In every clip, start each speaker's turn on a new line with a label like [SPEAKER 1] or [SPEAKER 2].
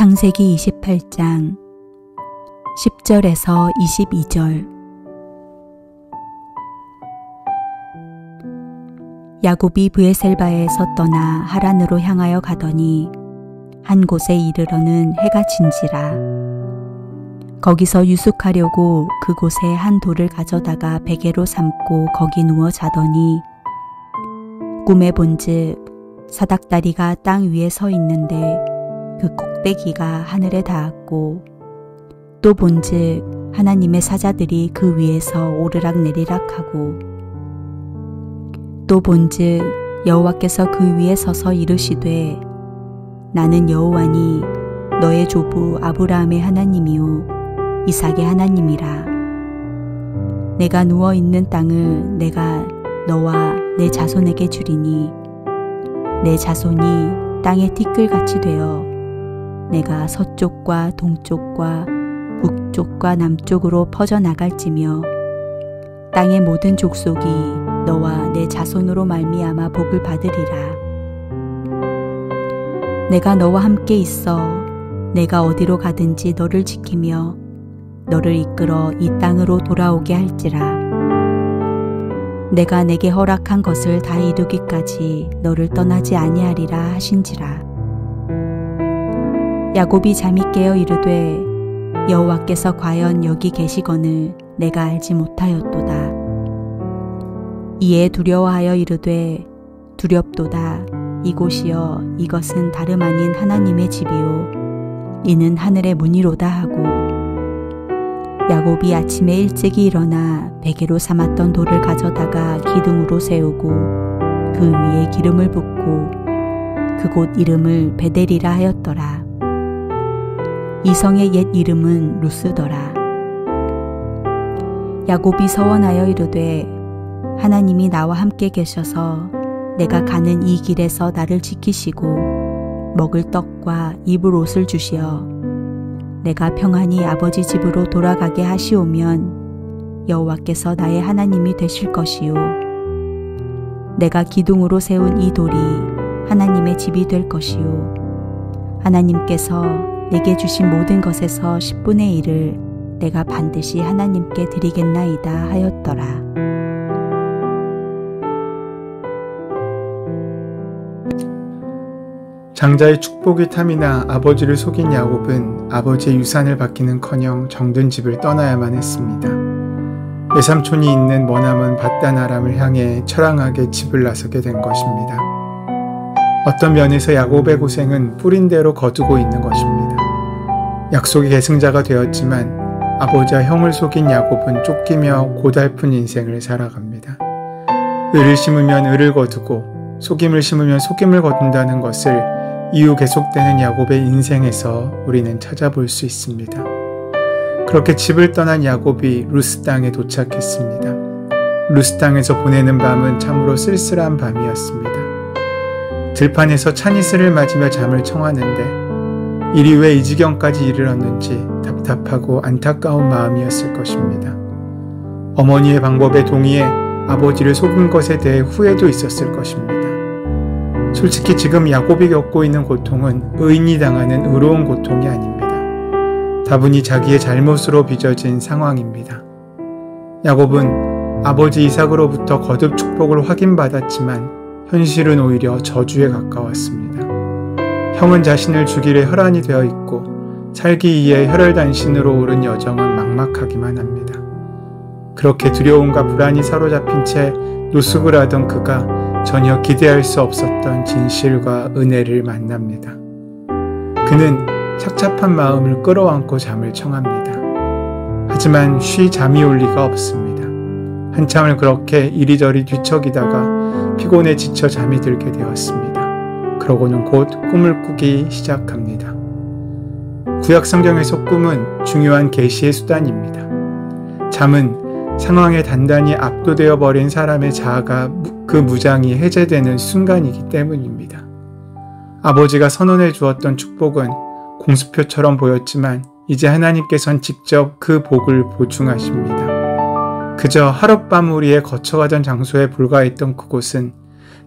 [SPEAKER 1] 창세기 28장 10절에서 22절. 야곱이 브에셀바에서 떠나 하란으로 향하여 가더니 한 곳에 이르러는 해가 진지라. 거기서 유숙하려고 그곳에 한 돌을 가져다가 베개로 삼고 거기 누워 자더니 꿈에 본즉 사닥다리가 땅 위에 서 있는데 그 꼭대기가 하늘에 닿았고, 또 본즉 하나님의 사자들이 그 위에서 오르락 내리락하고, 또 본즉 여호와께서 그 위에 서서 이르시되 나는 여호와니 너의 조부 아브라함의 하나님이요 이삭의 하나님이라. 내가 누워 있는 땅을 내가 너와 내 자손에게 주리니 내 자손이 땅의 티끌같이 되어 내가 서쪽과 동쪽과 북쪽과 남쪽으로 퍼져나갈지며 땅의 모든 족속이 너와 내 자손으로 말미암아 복을 받으리라. 내가 너와 함께 있어 내가 어디로 가든지 너를 지키며 너를 이끌어 이 땅으로 돌아오게 할지라. 내가 내게 허락한 것을 다 이루기까지 너를 떠나지 아니하리라 하신지라. 야곱이 잠이 깨어 이르되 여호와께서 과연 여기 계시거늘 내가 알지 못하였도다. 이에 두려워하여 이르되 두렵도다. 이곳이여 이것은 다름 아닌 하나님의 집이요 이는 하늘의 문이로다 하고, 야곱이 아침에 일찍이 일어나 베개로 삼았던 돌을 가져다가 기둥으로 세우고 그 위에 기름을 붓고 그곳 이름을 베델이라 하였더라. 이 성의 옛 이름은 루스더라. 야곱이 서원하여 이르되 하나님이 나와 함께 계셔서 내가 가는 이 길에서 나를 지키시고 먹을 떡과 입을 옷을 주시어 내가 평안히 아버지 집으로 돌아가게 하시오면 여호와께서 나의 하나님이 되실 것이요 내가 기둥으로 세운 이 돌이 하나님의 집이 될 것이요 하나님께서 내게 주신 모든 것에서 10분의 1을 내가 반드시 하나님께 드리겠나이다 하였더라.
[SPEAKER 2] 장자의 축복이 탐이나 아버지를 속인 야곱은 아버지의 유산을 받기는커녕 정든 집을 떠나야만 했습니다. 외삼촌이 있는 머나먼 밧단 아람을 향해 처량하게 집을 나서게 된 것입니다. 어떤 면에서 야곱의 고생은 뿌린 대로 거두고 있는 것입니다. 약속의 계승자가 되었지만 아버지와 형을 속인 야곱은 쫓기며 고달픈 인생을 살아갑니다. 을을 심으면 을을 거두고 속임을 심으면 속임을 거둔다는 것을 이후 계속되는 야곱의 인생에서 우리는 찾아볼 수 있습니다. 그렇게 집을 떠난 야곱이 루스 땅에 도착했습니다. 루스 땅에서 보내는 밤은 참으로 쓸쓸한 밤이었습니다. 들판에서 찬이슬을 맞으며 잠을 청하는데 일이 왜 이 지경까지 이르렀는지 답답하고 안타까운 마음이었을 것입니다. 어머니의 방법에 동의해 아버지를 속은 것에 대해 후회도 있었을 것입니다. 솔직히 지금 야곱이 겪고 있는 고통은 의인이 당하는 의로운 고통이 아닙니다. 다분히 자기의 잘못으로 빚어진 상황입니다. 야곱은 아버지 이삭으로부터 거듭 축복을 확인받았지만 현실은 오히려 저주에 가까웠습니다. 형은 자신을 죽이려 혈안이 되어 있고 살기 위해 혈혈단신으로 오른 여정은 막막하기만 합니다. 그렇게 두려움과 불안이 사로잡힌 채 노숙을 하던 그가 전혀 기대할 수 없었던 진실과 은혜를 만납니다. 그는 착잡한 마음을 끌어안고 잠을 청합니다. 하지만 쉬 잠이 올 리가 없습니다. 한참을 그렇게 이리저리 뒤척이다가 피곤에 지쳐 잠이 들게 되었습니다. 그러고는 곧 꿈을 꾸기 시작합니다. 구약 성경에서 꿈은 중요한 계시의 수단입니다. 잠은 상황에 단단히 압도되어 버린 사람의 자아가 그 무장이 해제되는 순간이기 때문입니다. 아버지가 선언해 주었던 축복은 공수표처럼 보였지만 이제 하나님께서는 직접 그 복을 보충하십니다. 그저 하룻밤우리에 거쳐가던 장소에 불과했던 그곳은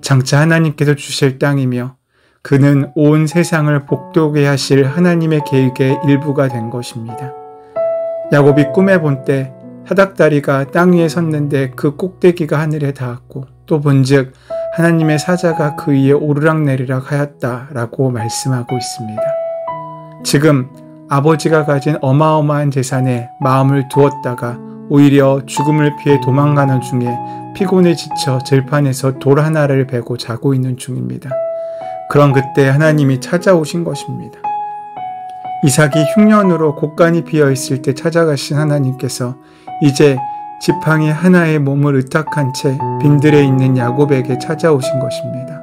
[SPEAKER 2] 장차 하나님께서 주실 땅이며 그는 온 세상을 복되게 하실 하나님의 계획의 일부가 된 것입니다. 야곱이 꿈에 본 때 사닥다리가 땅 위에 섰는데 그 꼭대기가 하늘에 닿았고 또 본즉 하나님의 사자가 그 위에 오르락내리락 하였다라고 말씀하고 있습니다. 지금 아버지가 가진 어마어마한 재산에 마음을 두었다가 오히려 죽음을 피해 도망가는 중에 피곤에 지쳐 들판에서 돌 하나를 베고 자고 있는 중입니다. 그런 그때 하나님이 찾아오신 것입니다. 이삭이 흉년으로 곡간이 비어있을 때 찾아가신 하나님께서 이제 지팡이 하나의 몸을 의탁한 채 빈들에 있는 야곱에게 찾아오신 것입니다.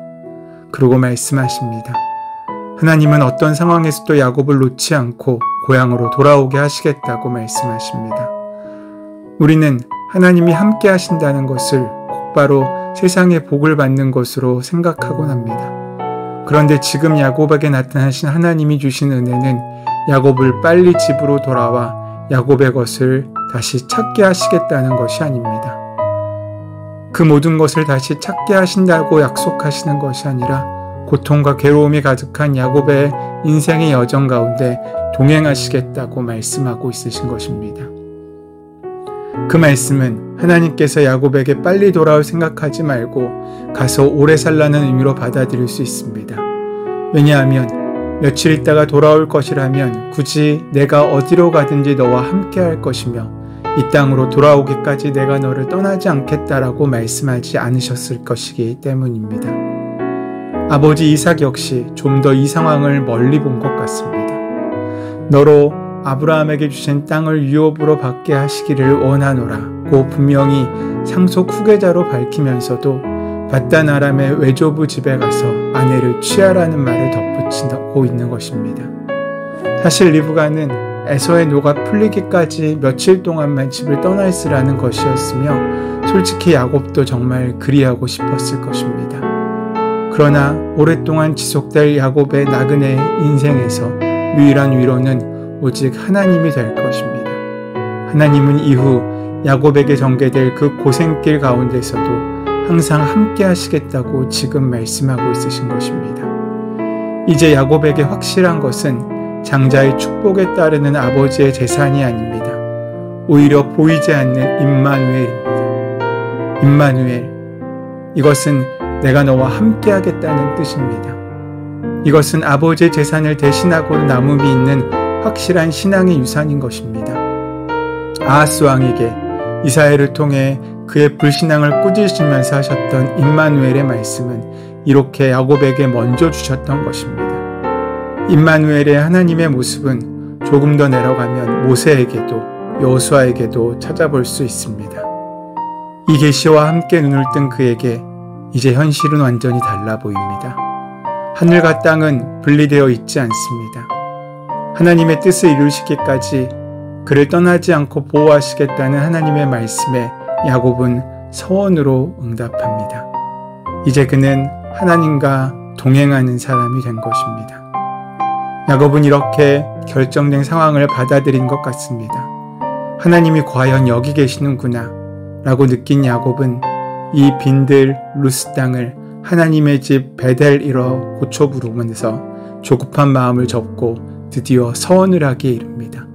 [SPEAKER 2] 그리고 말씀하십니다. 하나님은 어떤 상황에서도 야곱을 놓지 않고 고향으로 돌아오게 하시겠다고 말씀하십니다. 우리는 하나님이 함께 하신다는 것을 곧바로 세상의 복을 받는 것으로 생각하곤 합니다. 그런데 지금 야곱에게 나타나신 하나님이 주신 은혜는 야곱을 빨리 집으로 돌아와 야곱의 것을 다시 찾게 하시겠다는 것이 아닙니다. 그 모든 것을 다시 찾게 하신다고 약속하시는 것이 아니라 고통과 괴로움이 가득한 야곱의 인생의 여정 가운데 동행하시겠다고 말씀하고 있으신 것입니다. 그 말씀은 하나님께서 야곱에게 빨리 돌아올 생각하지 말고 가서 오래 살라는 의미로 받아들일 수 있습니다. 왜냐하면 며칠 있다가 돌아올 것이라면 굳이 내가 어디로 가든지 너와 함께 할 것이며 이 땅으로 돌아오기까지 내가 너를 떠나지 않겠다라고 말씀하지 않으셨을 것이기 때문입니다. 아버지 이삭 역시 좀 더 이 상황을 멀리 본 것 같습니다. 너로 아브라함에게 주신 땅을 유업으로 받게 하시기를 원하노라고 분명히 상속 후계자로 밝히면서도 밧단 아람의 외조부 집에 가서 아내를 취하라는 말을 덧붙이고 있는 것입니다. 사실 리브가는 에서의 노가 풀리기까지 며칠 동안만 집을 떠나 있으라는 것이었으며 솔직히 야곱도 정말 그리하고 싶었을 것입니다. 그러나 오랫동안 지속될 야곱의 나그네 인생에서 유일한 위로는 오직 하나님이 될 것입니다. 하나님은 이후 야곱에게 전개될 그 고생길 가운데서도 항상 함께 하시겠다고 지금 말씀하고 있으신 것입니다. 이제 야곱에게 확실한 것은 장자의 축복에 따르는 아버지의 재산이 아닙니다. 오히려 보이지 않는 임마누엘입니다. 임마누엘, 이것은 내가 너와 함께 하겠다는 뜻입니다. 이것은 아버지의 재산을 대신하고 남음이 있는 확실한 신앙의 유산인 것입니다. 아하스 왕에게 이사야를 통해 그의 불신앙을 꾸짖으면서 하셨던 임마누엘의 말씀은 이렇게 야곱에게 먼저 주셨던 것입니다. 임마누엘의 하나님의 모습은 조금 더 내려가면 모세에게도 여호수아에게도 찾아볼 수 있습니다. 이 계시와 함께 눈을 뜬 그에게 이제 현실은 완전히 달라 보입니다. 하늘과 땅은 분리되어 있지 않습니다. 하나님의 뜻을 이루시기까지 그를 떠나지 않고 보호하시겠다는 하나님의 말씀에 야곱은 서원으로 응답합니다. 이제 그는 하나님과 동행하는 사람이 된 것입니다. 야곱은 이렇게 결정된 상황을 받아들인 것 같습니다. 하나님이 과연 여기 계시는구나 라고 느낀 야곱은 이 빈들 루스 땅을 하나님의 집 베델이라 고쳐 부르면서 조급한 마음을 접고 드디어 서원을 하기에 이릅니다.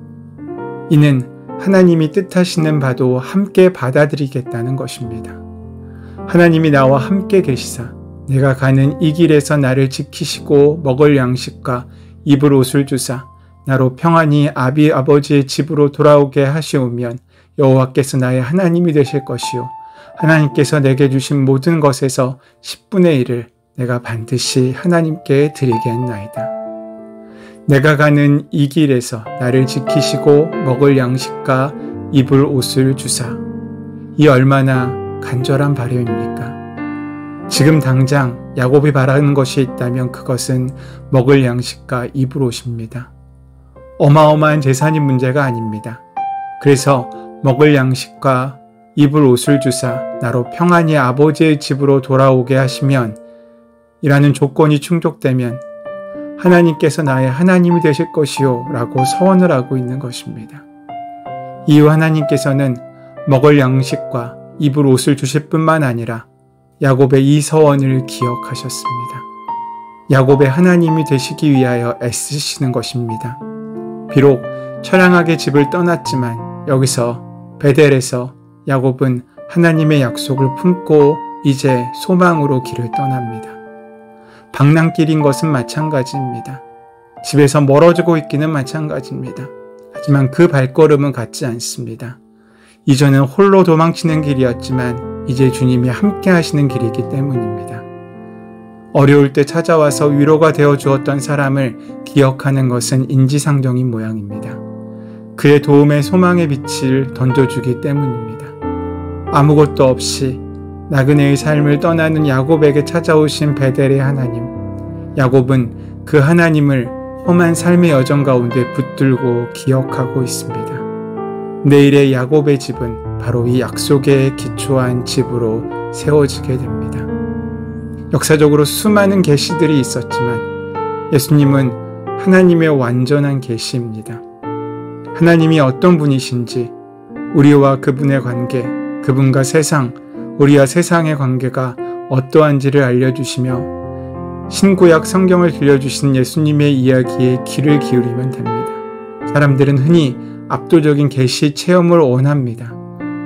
[SPEAKER 2] 이는 하나님이 뜻하시는 바도 함께 받아들이겠다는 것입니다. 하나님이 나와 함께 계시사 내가 가는 이 길에서 나를 지키시고 먹을 양식과 입을 옷을 주사 나로 평안히 아버지의 집으로 돌아오게 하시오면 여호와께서 나의 하나님이 되실 것이요 하나님께서 내게 주신 모든 것에서 10분의 1을 내가 반드시 하나님께 드리겠나이다. 내가 가는 이 길에서 나를 지키시고 먹을 양식과 입을 옷을 주사. 이 얼마나 간절한 바람입니까? 지금 당장 야곱이 바라는 것이 있다면 그것은 먹을 양식과 입을 옷입니다. 어마어마한 재산이 문제가 아닙니다. 그래서 먹을 양식과 입을 옷을 주사 나로 평안히 아버지의 집으로 돌아오게 하시면 이라는 조건이 충족되면 하나님께서 나의 하나님이 되실 것이요 라고 서원을 하고 있는 것입니다. 이후 하나님께서는 먹을 양식과 입을 옷을 주실 뿐만 아니라 야곱의 이 서원을 기억하셨습니다. 야곱의 하나님이 되시기 위하여 애쓰시는 것입니다. 비록 처량하게 집을 떠났지만 여기서 베델에서 야곱은 하나님의 약속을 품고 이제 소망으로 길을 떠납니다. 방랑길인 것은 마찬가지입니다. 집에서 멀어지고 있기는 마찬가지입니다. 하지만 그 발걸음은 같지 않습니다. 이전은 홀로 도망치는 길이었지만 이제 주님이 함께 하시는 길이기 때문입니다. 어려울 때 찾아와서 위로가 되어 주었던 사람을 기억하는 것은 인지상정인 모양입니다. 그의 도움에 소망의 빛을 던져주기 때문입니다. 아무것도 없이 나그네의 삶을 떠나는 야곱에게 찾아오신 베델의 하나님, 야곱은 그 하나님을 험한 삶의 여정 가운데 붙들고 기억하고 있습니다. 내일의 야곱의 집은 바로 이 약속에 기초한 집으로 세워지게 됩니다. 역사적으로 수많은 계시들이 있었지만 예수님은 하나님의 완전한 계시입니다. 하나님이 어떤 분이신지, 우리와 그분의 관계, 그분과 세상, 우리와 세상의 관계가 어떠한지를 알려주시며 신구약 성경을 들려주신 예수님의 이야기에 귀를 기울이면 됩니다. 사람들은 흔히 압도적인 계시 체험을 원합니다.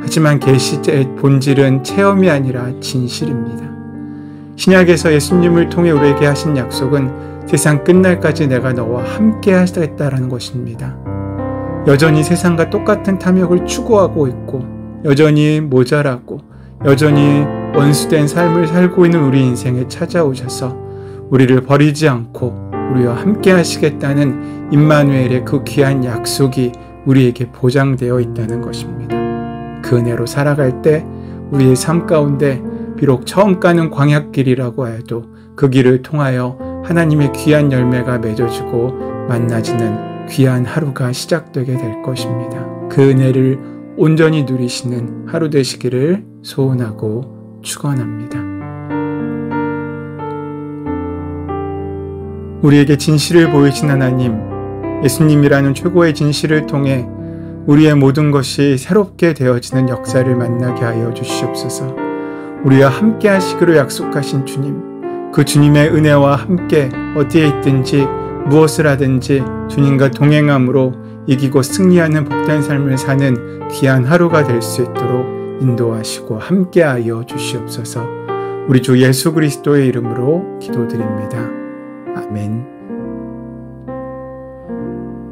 [SPEAKER 2] 하지만 계시의 본질은 체험이 아니라 진실입니다. 신약에서 예수님을 통해 우리에게 하신 약속은 세상 끝날까지 내가 너와 함께 하겠다라는 것입니다. 여전히 세상과 똑같은 탐욕을 추구하고 있고 여전히 모자라고 여전히 원수된 삶을 살고 있는 우리 인생에 찾아오셔서 우리를 버리지 않고 우리와 함께 하시겠다는 임마누엘의 그 귀한 약속이 우리에게 보장되어 있다는 것입니다. 그 은혜로 살아갈 때 우리의 삶 가운데 비록 처음 가는 광야길이라고 해도 그 길을 통하여 하나님의 귀한 열매가 맺어지고 만나지는 귀한 하루가 시작되게 될 것입니다. 그 은혜를 온전히 누리시는 하루 되시기를 소원하고 축원합니다. 우리에게 진실을 보이신 하나님, 예수님이라는 최고의 진실을 통해 우리의 모든 것이 새롭게 되어지는 역사를 만나게 하여 주시옵소서. 우리와 함께 하시기로 약속하신 주님, 그 주님의 은혜와 함께 어디에 있든지 무엇을 하든지 주님과 동행함으로 이기고 승리하는 복된 삶을 사는 귀한 하루가 될 수 있도록 인도하시고 함께하여 주시옵소서. 우리 주 예수 그리스도의 이름으로 기도드립니다. 아멘.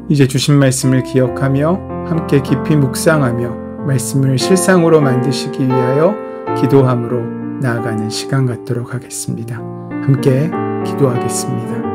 [SPEAKER 2] 이제 주신 말씀을 기억하며 함께 깊이 묵상하며 말씀을 실상으로 만드시기 위하여 기도함으로 나아가는 시간 갖도록 하겠습니다. 함께 기도하겠습니다.